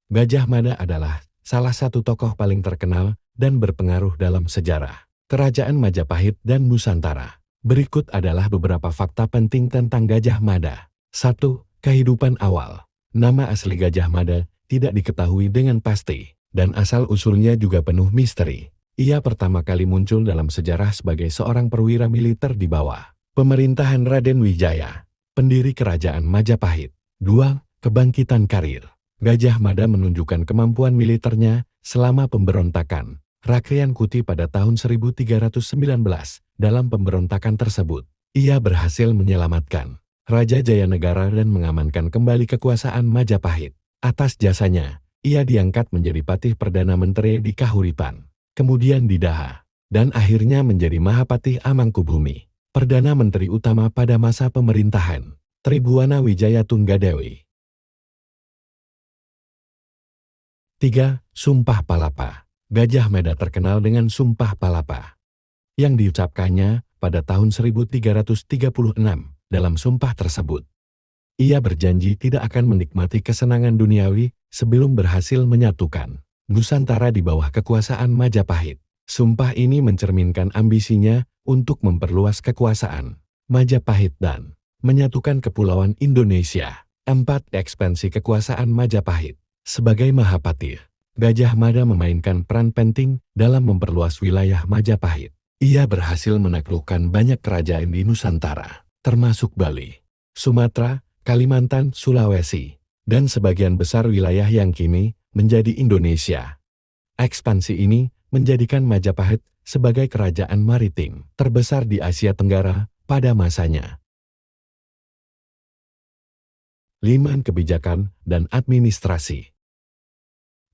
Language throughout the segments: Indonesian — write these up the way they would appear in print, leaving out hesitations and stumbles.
Gajah Mada adalah salah satu tokoh paling terkenal dan berpengaruh dalam sejarah Kerajaan Majapahit dan Nusantara. Berikut adalah beberapa fakta penting tentang Gajah Mada. 1. Kehidupan awal. Nama asli Gajah Mada tidak diketahui dengan pasti, dan asal-usulnya juga penuh misteri. Ia pertama kali muncul dalam sejarah sebagai seorang perwira militer di bawah pemerintahan Raden Wijaya, pendiri Kerajaan Majapahit. 2. Kebangkitan karir. Gajah Mada menunjukkan kemampuan militernya selama pemberontakan Rakryan Kuti pada tahun 1319. Dalam pemberontakan tersebut, ia berhasil menyelamatkan Raja Jayanegara dan mengamankan kembali kekuasaan Majapahit. Atas jasanya, ia diangkat menjadi Patih Perdana Menteri di Kahuripan, kemudian di Daha, dan akhirnya menjadi Mahapatih Amangkubumi, Perdana Menteri Utama pada masa pemerintahan Tribhuwana Wijaya Tunggadewi. 3. Sumpah Palapa. Gajah Mada terkenal dengan Sumpah Palapa yang diucapkannya pada tahun 1336. Dalam sumpah tersebut, ia berjanji tidak akan menikmati kesenangan duniawi sebelum berhasil menyatukan Nusantara di bawah kekuasaan Majapahit. Sumpah ini mencerminkan ambisinya untuk memperluas kekuasaan Majapahit dan menyatukan kepulauan Indonesia. 4. Ekspansi kekuasaan Majapahit. Sebagai Mahapatih, Gajah Mada memainkan peran penting dalam memperluas wilayah Majapahit. Ia berhasil menaklukkan banyak kerajaan di Nusantara, termasuk Bali, Sumatera, Kalimantan, Sulawesi, dan sebagian besar wilayah yang kini menjadi Indonesia. Ekspansi ini menjadikan Majapahit sebagai kerajaan maritim terbesar di Asia Tenggara pada masanya. 5. Kebijakan dan administrasi.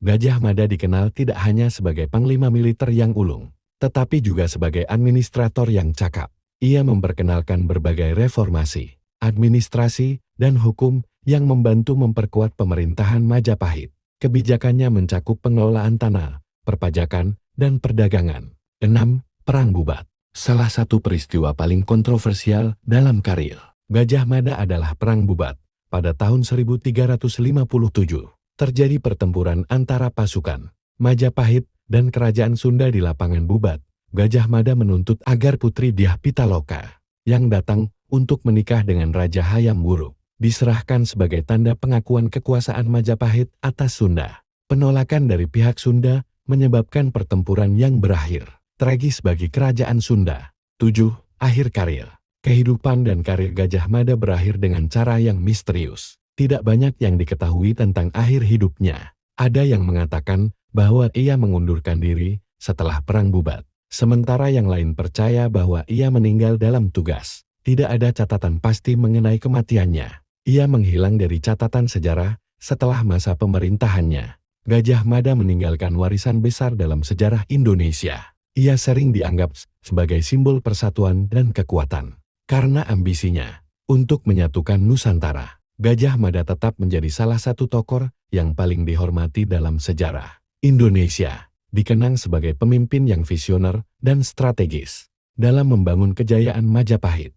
Gajah Mada dikenal tidak hanya sebagai panglima militer yang ulung, tetapi juga sebagai administrator yang cakap. Ia memperkenalkan berbagai reformasi, administrasi, dan hukum yang membantu memperkuat pemerintahan Majapahit. Kebijakannya mencakup pengelolaan tanah, perpajakan, dan perdagangan. 6. Perang Bubat. Salah satu peristiwa paling kontroversial dalam karir Gajah Mada adalah Perang Bubat. Pada tahun 1357, terjadi pertempuran antara pasukan Majapahit dan Kerajaan Sunda di lapangan Bubat. Gajah Mada menuntut agar Putri Dyah Pitaloka, yang datang untuk menikah dengan Raja Hayam Wuruk, diserahkan sebagai tanda pengakuan kekuasaan Majapahit atas Sunda. Penolakan dari pihak Sunda menyebabkan pertempuran yang berakhir tragis bagi Kerajaan Sunda. 7. Akhir karir. Kehidupan dan karir Gajah Mada berakhir dengan cara yang misterius. Tidak banyak yang diketahui tentang akhir hidupnya. Ada yang mengatakan bahwa ia mengundurkan diri setelah Perang Bubat, sementara yang lain percaya bahwa ia meninggal dalam tugas. Tidak ada catatan pasti mengenai kematiannya. Ia menghilang dari catatan sejarah setelah masa pemerintahannya. Gajah Mada meninggalkan warisan besar dalam sejarah Indonesia. Ia sering dianggap sebagai simbol persatuan dan kekuatan. Karena ambisinya untuk menyatukan Nusantara, Gajah Mada tetap menjadi salah satu tokoh yang paling dihormati dalam sejarah Indonesia. Dikenang sebagai pemimpin yang visioner dan strategis dalam membangun kejayaan Majapahit.